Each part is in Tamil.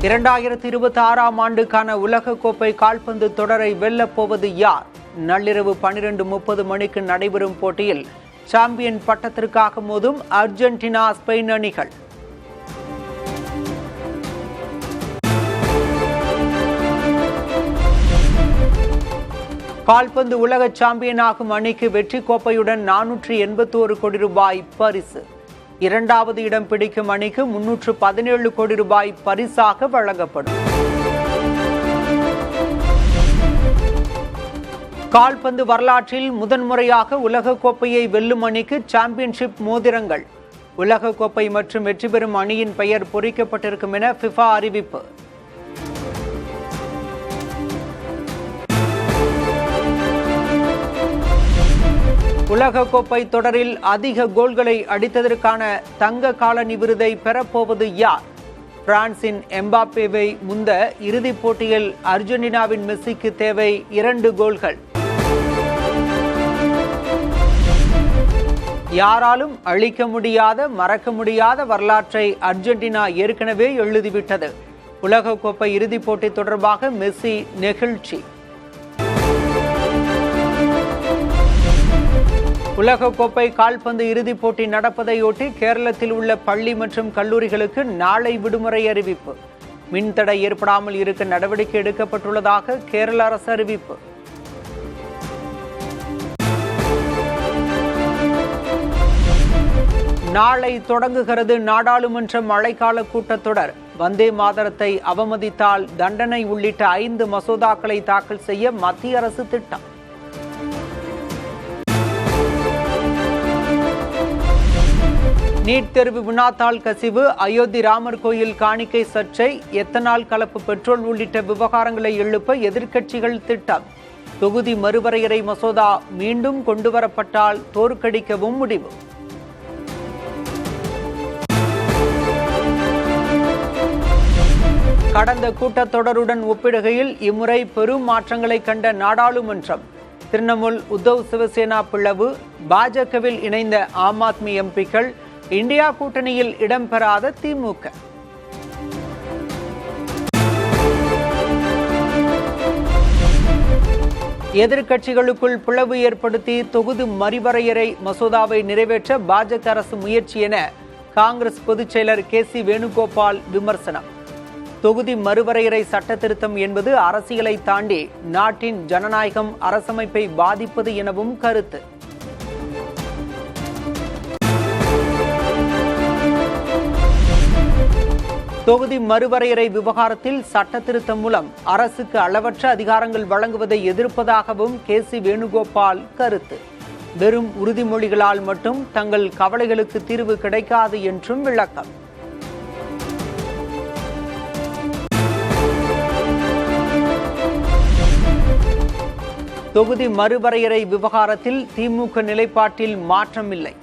2026ஆம் ஆண்டுக்கான உலகக்கோப்பை கால்பந்து தொடரை வெல்லப் போவது யார்? நள்ளிரவு 12:30 மணிக்கு நடைபெறும் போட்டியில் சாம்பியன் பட்டத்திற்காக மோதும் அர்ஜென்டினா, ஸ்பெயின் அணிகள். கால்பந்து உலக சாம்பியனாகும் அணிக்கு வெற்றி கோப்பையுடன் 481 கோடி ரூபாய் பரிசு. இரண்டாவது இடம் பிடிக்கும் அணிக்கு 317 கோடி ரூபாய் பரிசாக வழங்கப்படும். கால்பந்து வரலாற்றில் முதன்முறையாக உலகக்கோப்பையை வெல்லும் அணிக்கு சாம்பியன்ஷிப் மோதிரங்கள். உலகக்கோப்பை மற்றும் வெற்றி பெறும் அணியின் பெயர் பொறிக்கப்பட்டிருக்கும் என ஃபிஃபா அறிவிப்பு. உலகக்கோப்பை தொடரில் அதிக கோல்களை அடித்ததற்கான தங்க காலணி விருதை பெறப்போவது யார்? பிரான்சின் எம்பாப்பேவை முந்த இறுதிப் போட்டியில் அர்ஜென்டினாவின் மெஸ்ஸிக்கு தேவை 2 கோல்கள். யாராலும் அழிக்க முடியாத, மறக்க முடியாத வரலாற்றை அர்ஜென்டினா ஏற்கனவே எழுதிவிட்டது. உலகக்கோப்பை இறுதிப் போட்டி தொடர்பாக மெஸ்ஸி நெகிழ்ச்சி. உலகக்கோப்பை கால்பந்து இறுதிப் போட்டி நடப்பதையொட்டி கேரளத்தில் உள்ள பள்ளி மற்றும் கல்லூரிகளுக்கு நாளை விடுமுறை அறிவிப்பு. மின்தடை ஏற்படாமல் இருக்க நடவடிக்கை எடுக்கப்பட்டுள்ளதாக கேரள அரசு அறிவிப்பு. நாளை தொடங்குகிறது நாடாளுமன்ற மழைக்கால கூட்டத்தொடர். வந்தே மாதரத்தை அவமதித்தால் தண்டனை உள்ளிட்ட 5 மசோதாக்களை தாக்கல் செய்ய மத்திய அரசு திட்டம். நீட் தேர்வு வினாத்தாள் கசிவு, அயோத்தி ராமர் கோயில் காணிக்கை சர்ச்சை, எத்தனால் கலப்பு பெட்ரோல் உள்ளிட்ட விவகாரங்களை எழுப்ப எதிர்க்கட்சிகள் திட்டம். தொகுதி மறுவரையறை மசோதா மீண்டும் கொண்டுவரப்பட்டால் தோற்கடிக்கவும் முடிவு. கடந்த கூட்டத்தொடருடன் ஒப்பிடுகையில் இம்முறை பெரும் மாற்றங்களை கண்ட நாடாளுமன்றம். திரிணாமுல், உத்தவ் சிவசேனா பிளவு, பாஜகவில் இணைந்த ஆம் ஆத்மி எம்பிக்கள், இந்தியா கூட்டணியில் இடம்பெறாத திமுக. எதிர்க்கட்சிகளுக்குள் பிளவு ஏற்படுத்தி தொகுதி மறுவரையறை மசோதாவை நிறைவேற்ற பாஜக அரசு முயற்சி என காங்கிரஸ் பொதுச் செயலர் KC வேணுகோபால் விமர்சனம். தொகுதி மறுவரையறை சட்ட திருத்தம் என்பது அரசியலை தாண்டி நாட்டின் ஜனநாயகம், அரசமைப்பை பாதிப்பது எனவும் கருத்து. தொகுதி மறுவரையறை விவகாரத்தில் சட்ட திருத்தம் மூலம் அரசுக்கு அளவற்ற அதிகாரங்கள் வழங்குவதை எதிர்ப்பதாகவும் KC வேணுகோபால் கருத்து. வெறும் உறுதிமொழிகளால் மட்டும் தங்கள் கவலைகளுக்கு தீர்வு கிடைக்காது என்றும் விளக்கம். தொகுதி மறுவரையறை விவகாரத்தில் திமுக நிலைப்பாட்டில் மாற்றமில்லை.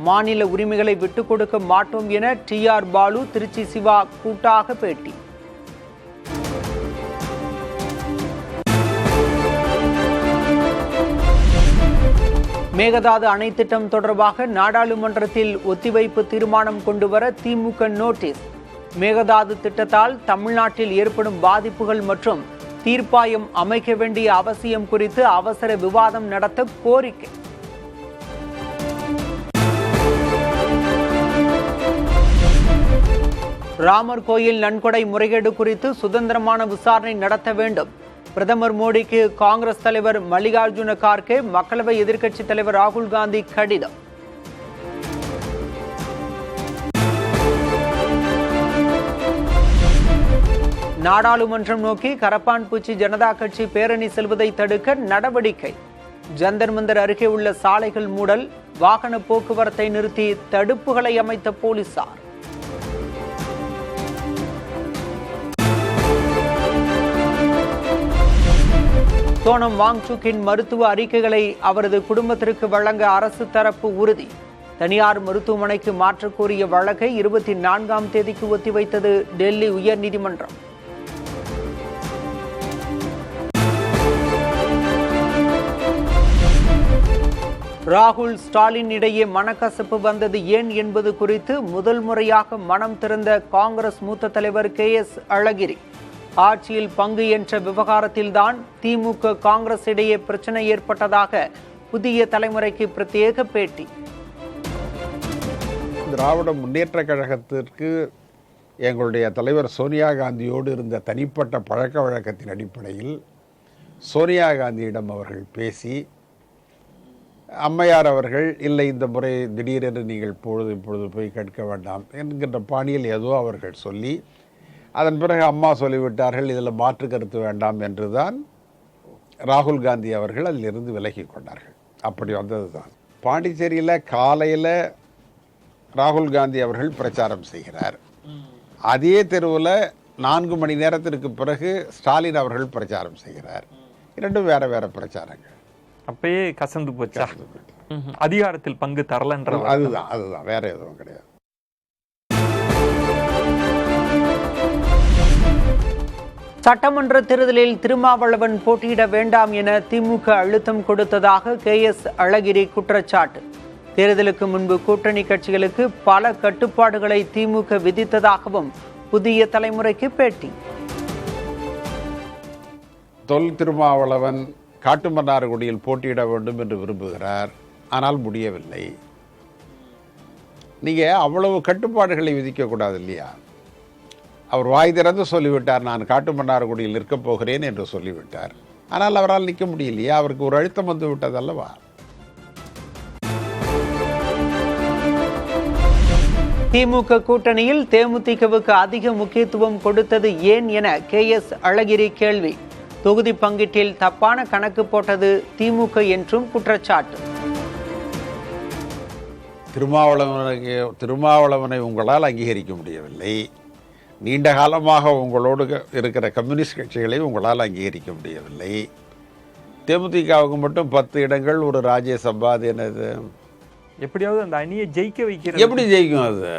மாநில உரிமைகளை விட்டுக் கொடுக்க மாட்டோம் என TR பாலு, திருச்சி சிவா கூட்டாக பேட்டி. மேகதாது அணை திட்டம் தொடர்பாக நாடாளுமன்றத்தில் ஒத்திவைப்பு தீர்மானம் கொண்டுவர திமுக நோட்டீஸ். மேகதாது திட்டத்தால் தமிழ்நாட்டில் ஏற்படும் பாதிப்புகள் மற்றும் தீர்ப்பாயம் அமைக்க வேண்டிய அவசியம் குறித்து அவசர விவாதம் நடத்த கோரிக்கை. ராமர் கோயில் நன்கொடை முறைகேடு குறித்து சுதந்திரமான விசாரணை நடத்த வேண்டும். பிரதமர் மோடிக்கு காங்கிரஸ் தலைவர் மல்லிகார்ஜுன கார்கே, மக்களவை எதிர்க்கட்சித் தலைவர் ராகுல் காந்தி கடிதம். நாடாளுமன்றம் நோக்கி கரப்பான் பூச்சி ஜனதா கட்சி பேரணி செல்வதை தடுக்க நடவடிக்கை. ஜந்தர் மந்தர் அருகே உள்ள சாலைகள் மூடல், வாகன போக்குவரத்தை நிறுத்தி தடுப்புகளை அமைத்த போலீசார். சோனம் வாங்சுக்கின் மருத்துவ அறிக்கைகளை அவரது குடும்பத்திற்கு வழங்க அரசு தரப்பு உறுதி. தனியார் மருத்துவமனைக்கு மாற்றக் கோரிய வழக்கை 24ஆம் தேதிக்கு ஒத்திவைத்தது டெல்லி உயர்நீதிமன்றம். ராகுல் ஸ்டாலின் இடையே மனக்கசப்பு வந்தது ஏன் என்பது குறித்து முதல் முறையாக மனம் திறந்த காங்கிரஸ் மூத்த தலைவர் KS அழகிரி. ஆட்சியில் பங்கு என்ற விவகாரத்தில்தான் திமுக காங்கிரஸ் இடையே பிரச்சனை ஏற்பட்டதாக புதிய தலைமுறைக்கு பிரத்யேக பேட்டி. திராவிட முன்னேற்ற கழகத்திற்கு எங்களுடைய தலைவர் சோனியா காந்தியோடு இருந்த தனிப்பட்ட பழக்க வழக்கத்தின் அடிப்படையில் சோனியா காந்தியிடம் அவர்கள் பேசி, அம்மையார் அவர்கள் இல்லை இந்த முறை திடீரென்று நீங்கள் இப்பொழுது போய் கேட்க வேண்டாம் என்கின்ற பாணியில் ஏதோ அவர்கள் சொல்லி, அதன் பிறகு அம்மா சொல்லிவிட்டார்கள் இதில் மாற்று கருத்து வேண்டாம் என்றுதான் ராகுல் காந்தி அவர்கள் அதிலிருந்து விலகி கொண்டார்கள். அப்படி வந்தது தான். பாண்டிச்சேரியில் காலையில் ராகுல் காந்தி அவர்கள் பிரச்சாரம் செய்கிறார். அதே தெருவில் 4 மணி நேரத்திற்கு பிறகு ஸ்டாலின் அவர்கள் பிரச்சாரம் செய்கிறார். இரண்டும் வேற வேற பிரச்சாரங்கள். அப்பயே கசந்து போச்சா? அதிகாரத்தில் பங்கு தரலன்ற அதுதான் வேற எதுவும் கிடையாது. சட்டமன்ற தேர்தலில் திருமாவளவன் போட்டியிட வேண்டாம் என திமுக அழுத்தம் கொடுத்ததாக KS அழகிரி குற்றச்சாட்டு. தேர்தலுக்கு முன்பு கூட்டணி கட்சிகளுக்கு பல கட்டுப்பாடுகளை திமுக விதித்ததாகவும் புதிய தலைமுறைக்கு பேட்டி. தொல் திருமாவளவன் காட்டுமன்னார்குடியில் போட்டியிட வேண்டும் என்று விரும்புகிறார். ஆனால் முடியவில்லை. நீங்கள் அவ்வளவு கட்டுப்பாடுகளை விதிக்கக்கூடாது இல்லையா? அவர் வாய் திறந்து சொல்லிவிட்டார், நான் காட்டுமன்னார்குடியில் நிற்கப் போகிறேன் என்று சொல்லிவிட்டார். ஆனால் அவரால் நிற்க முடியலையா? அவருக்கு ஒரு அழுத்தம் வந்து விட்டது அல்லவா? திமுக கூட்டணியில் தேமுதிகவுக்கு அதிக முக்கியத்துவம் கொடுத்தது ஏன் என KS அழகிரி கேள்வி. தொகுதி பங்கீட்டில் தப்பான கணக்கு போட்டது திமுக என்றும் குற்றச்சாட்டு. திருமாவளவனை உங்களால் அங்கீகரிக்க முடியவில்லை. நீண்ட காலமாக உங்களோடு இருக்கிற கம்யூனிஸ்ட் கட்சிகளை உங்களால் அங்கீகரிக்க முடியவில்லை. தேமுதிகவுக்கு மட்டும் 10 இடங்கள், ஒரு ராஜ்யசபா. அது என்னது? எப்படியாவது அந்த அணியை ஜெயிக்க வைக்கிறது. எப்படி ஜெயிக்கும் அது?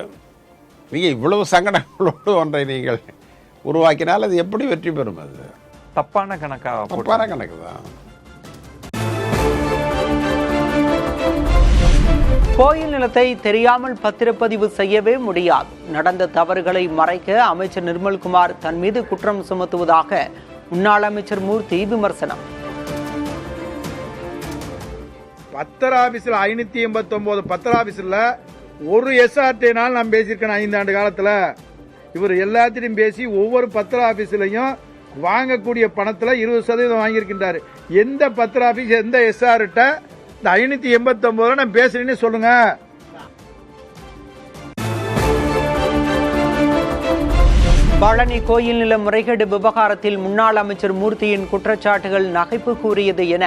நீங்கள் இவ்வளவு சங்கடங்களோடு ஒன்றை நீங்கள் உருவாக்கினால் அது எப்படி வெற்றி பெறும்? அது தப்பான கணக்கு தான். கோயில் நிலத்தை தெரியாமல் பத்திரப்பதிவு செய்யவே முடியாது. நடந்த தவறுகளை மறைக்க அமைச்சர் நிர்மல்குமார் தன் மீது குற்றம் சுமத்துவதாக முன்னாள் அமைச்சர் மூர்த்தி விமர்சனம். பத்திர ஆபீஸ்ல 589 பத்திர ஆபீஸ்ல ஒரு SRT-னால் நான் பேசியிருக்கேன் 5 ஆண்டு காலத்துல. இவர் எல்லாத்திலையும் பேசி ஒவ்வொரு பத்திர ஆபீஸ்லையும் வாங்கக்கூடிய பணத்துல 20% வாங்கியிருக்கின்றாரு. எந்த பத்திர ஆபீஸ், எந்த SR-ட்ட இந்த 589 நான் பேசுறேன்னு சொல்லுங்க. பழனி கோயில் நில முறைகேடு விவகாரத்தில் முன்னாள் அமைச்சர் மூர்த்தியின் குற்றச்சாட்டுகள் நகைப்புக்குரியது என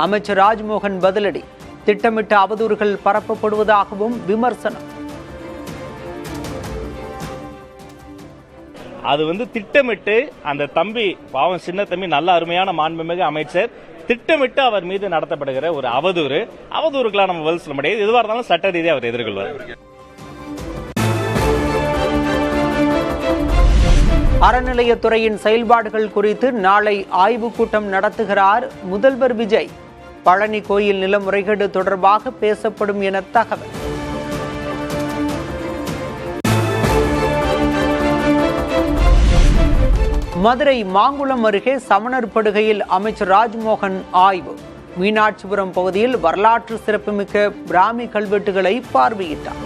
அமைச்சர் ராஜ்மோகன் பதிலடி. திட்டமிட்ட அவதூறுகள் பரப்பப்படுவதாகவும் விமர்சனம். அது திட்டமிட்டு அந்த தம்பி, பாவம் சின்ன தம்பி, நல்ல அருமையான மாண்புமிகு அமைச்சர், திட்டமிட்டு அவர் மீது நடத்தப்படுகிற ஒரு அவதூறுக்கெல்லாம் நம்ம பதில் சொல்ல முடியாது. எதுவாக இருந்தாலும் சட்ட ரீதியாக அவர் எதிர்கொள்வார். அறநிலையத்துறையின் செயல்பாடுகள் குறித்து நாளை ஆய்வுக் கூட்டம் நடத்துகிறார் முதல்வர் விஜய். பழனி கோயில் நில முறைகேடு தொடர்பாக பேசப்படும் என தகவல். மதுரை மாங்குளம் அருகே சமணர் படுகையில் அமைச்சர் ராஜ்மோகன் ஆய்வு. மீனாட்சிபுரம் பகுதியில் வரலாற்று சிறப்புமிக்க பிராமி கல்வெட்டுகளை பார்வையிட்டார்.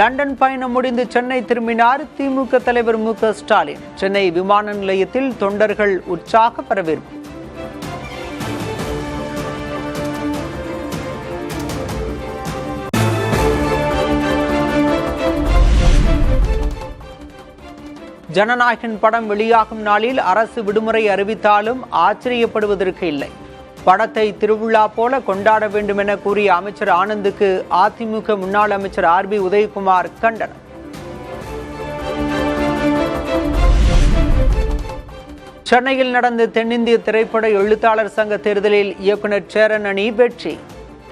லண்டன் பயணம் முடிந்து சென்னை திரும்பினார் திமுக தலைவர் MK ஸ்டாலின். சென்னை விமான நிலையத்தில் தொண்டர்கள் உற்சாக வரவேற்பு. ஜனநாயகன் படம் வெளியாகும் நாளில் அரசு விடுமுறை அறிவித்தாலும் ஆச்சரியப்படுவதற்கு இல்லை. படத்தை திருவிழா போல கொண்டாட வேண்டும் என கூறிய அமைச்சர் ஆனந்துக்கு அதிமுக முன்னாள் அமைச்சர் RB உதயகுமார் கண்டனம். சென்னையில் நடந்த தென்னிந்திய திரைப்பட எழுத்தாளர் சங்க தேர்தலில் இயக்குனர் சேரன் அணி வெற்றி.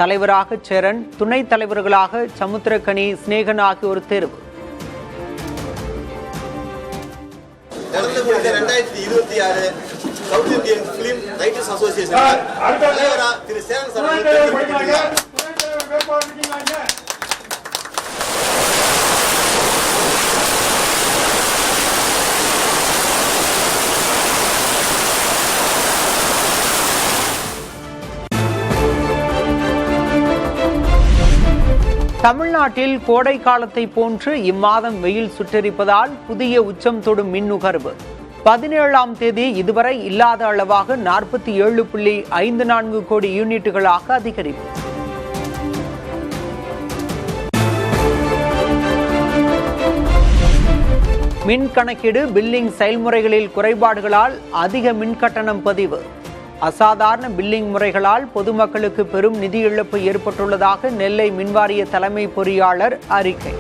தலைவராக சேரன், துணைத் தலைவர்களாக சமுத்திரக்கனி, சிநேகன் ஆகியோர் தேர்வு. நடந்து முடிந்த 2026 South Indian film writers association தலைவரா திரு சேரன் சார் அவர்கள் தமிழ்நாட்டில் கோடை காலத்தை போன்று இம்மாதம் வெயில் சுட்டரிப்பதால் புதிய உச்சம் தொடும் மின் நுகர்வு 17ஆம் தேதி இதுவரை இல்லாத அளவாக 47.54 கோடி யூனிட்டுகளாக அதிகரிப்பு. மின் கணக்கீடு பில்லிங் செயல்முறைகளில் குறைபாடுகளால் அதிக மின் கட்டணம் பதிவு. அசாதாரண பில்லிங் முறைகளால் பொதுமக்களுக்கு பெரும் நிதி இழப்பு ஏற்பட்டுள்ளதாக நெல்லை மின்வாரிய தலைமை பொறியாளர் அறிக்கை.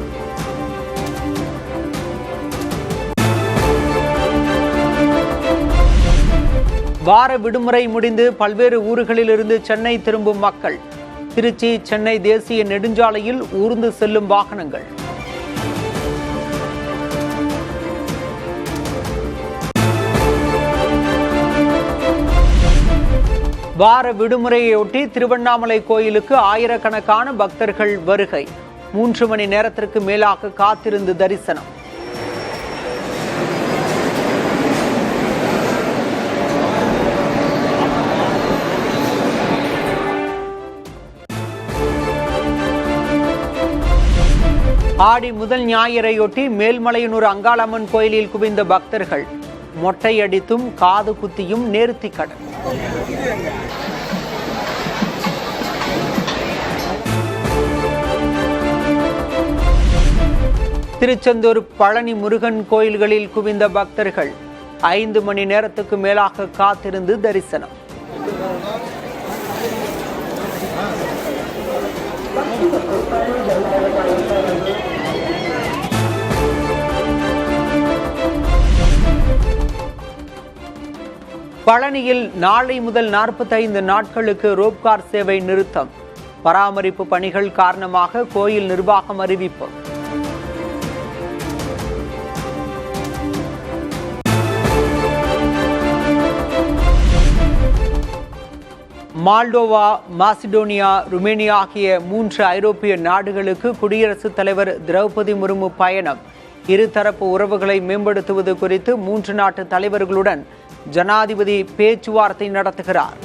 வார விடுமுறை முடிந்து பல்வேறு ஊர்களிலிருந்து சென்னை திரும்பும் மக்கள். திருச்சி சென்னை தேசிய நெடுஞ்சாலையில் ஊர்ந்து செல்லும் வாகனங்கள். வார விடுமுறையொட்டி திருவண்ணாமலை கோயிலுக்கு ஆயிரக்கணக்கான பக்தர்கள் வருகை. 3 மணி நேரத்திற்கு மேலாக காத்திருந்து தரிசனம். ஆடி முதல் ஞாயிறையொட்டி மேல்மலையனூர் அங்காளம்மன் கோயிலில் குவிந்த பக்தர்கள். மொட்டையடித்தும் காது குத்தியும் நேர்த்திக்கடன். திருச்செந்தூர் பழனி முருகன் கோயில்களில் குவிந்த பக்தர்கள் 5 மணி நேரத்துக்கு மேலாக காத்திருந்து தரிசனம். பழனியில் நாளை முதல் 45 நாட்களுக்கு ரோப்கார் சேவை நிறுத்தம். பராமரிப்பு பணிகள் காரணமாக கோயில் நிர்வாகம் அறிவிப்பு. மால்டோவா, மாசிடோனியா, ருமேனியா ஆகிய 3 ஐரோப்பிய நாடுகளுக்கு குடியரசுத் தலைவர் திரௌபதி முர்மு பயணம். இருதரப்பு உறவுகளை மேம்படுத்துவது குறித்து 3 நாட்டு தலைவர்களுடன் ஜனாதிபதி பேச்சுவார்த்தை நடத்துகிறார்.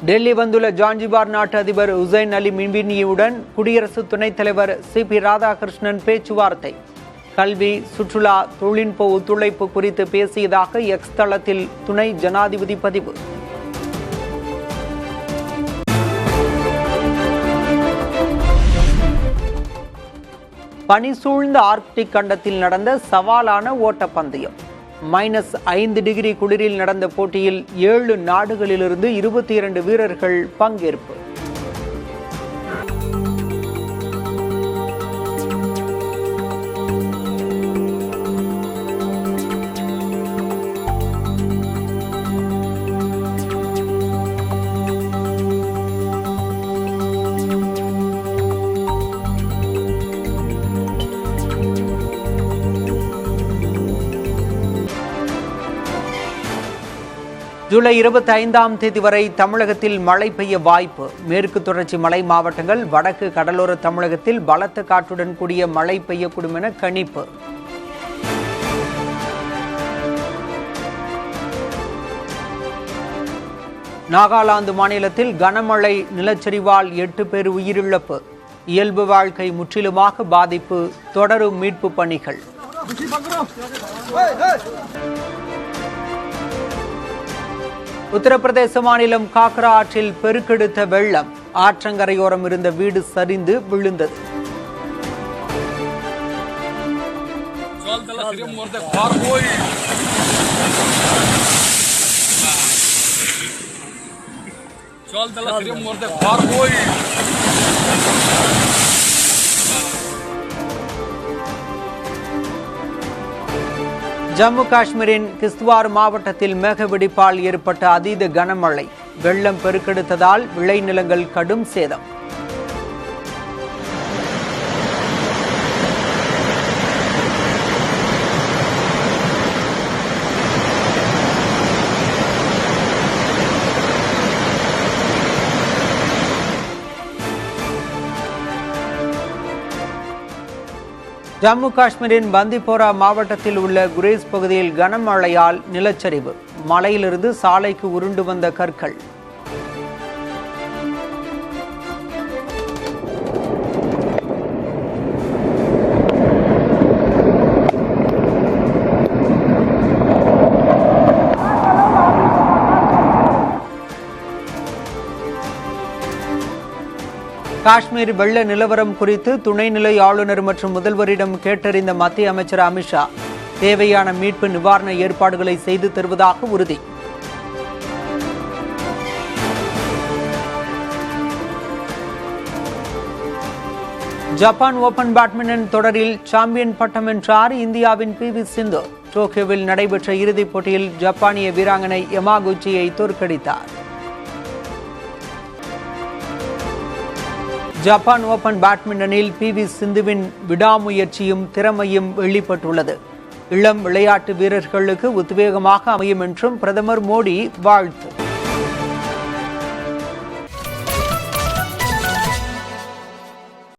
டெல்லி வந்துள்ள ஜான்ஜிபார் நாட்டு அதிபர் உசைன் அலி மின்பினியுடன் குடியரசு துணைத் தலைவர் CP ராதாகிருஷ்ணன் பேச்சுவார்த்தை. கல்வி, சுற்றுலா, தொழில்நுட்ப ஒத்துழைப்பு குறித்து பேசியதாக எக்ஸ் தளத்தில் துணை ஜனாதிபதி பதிவு. பனி சூழ்ந்த ஆர்க்டிக் கண்டத்தில் நடந்த சவாலான ஓட்டப்பந்தயம். -5 டிகிரி குளிரில் நடந்த போட்டியில் 7 நாடுகளிலிருந்து 22 வீரர்கள் பங்கேற்பு. ஜூலை 25ஆம் தேதி வரை தமிழகத்தில் மழை பெய்ய வாய்ப்பு. மேற்கு தொடர்ச்சி மலை மாவட்டங்கள், வடக்கு கடலோர தமிழகத்தில் பலத்த காற்றுடன் கூடிய மழை பெய்யக்கூடும் என கணிப்பு. நாகாலாந்து மாநிலத்தில் கனமழை, நிலச்சரிவால் 8 பேர் உயிரிழப்பு. இயல்பு வாழ்க்கை முற்றிலுமாக பாதிப்பு. தொடரும் மீட்பு பணிகள். உத்தரப்பிரதேச மாநிலம் காக்ரா ஆற்றில் பெருக்கெடுத்த வெள்ளம். ஆற்றங்கரையோரம் இருந்த வீடு சரிந்து விழுந்தது. ஜம்மு காஷ்மீரின் கிஸ்துவார் மாவட்டத்தில் மேகவெடிப்பால் ஏற்பட்ட அதீத கனமழை. வெள்ளம் பெருக்கெடுத்ததால் விளைநிலங்கள் கடும் சேதம். ஜம்மு காஷ்மீரின் பந்திப்போரா மாவட்டத்தில் உள்ள குரேஸ் பகுதியில் கனமழையால் நிலச்சரிவு. மலையிலிருந்து சாலைக்கு உருண்டு வந்த கற்கள். காஷ்மீர் வெள்ள நிலவரம் குறித்து துணைநிலை ஆளுநர் மற்றும் முதல்வரிடம் கேட்டறிந்த மத்திய அமைச்சர் அமித்ஷா தேவையான மீட்பு நிவாரண ஏற்பாடுகளை செய்து தருவதாக உறுதி. ஜப்பான் ஓபன் பேட்மிண்டன் தொடரில் சாம்பியன் பட்டம் வென்றார் இந்தியாவின் PV சிந்து. டோக்கியோவில் நடைபெற்ற இறுதிப் போட்டியில் ஜப்பானிய வீராங்கனை யமாகுச்சியை தோற்கடித்தார். ஜப்பான் ஓபன் பேட்மிண்டனில் PV சிந்துவின் விடாமுயற்சியும் திறமையும் வெளிப்பட்டுள்ளது. இளம் விளையாட்டு வீரர்களுக்கு உத்வேகமாக அமையும் என்றும் பிரதமர் மோடி வாழ்த்து.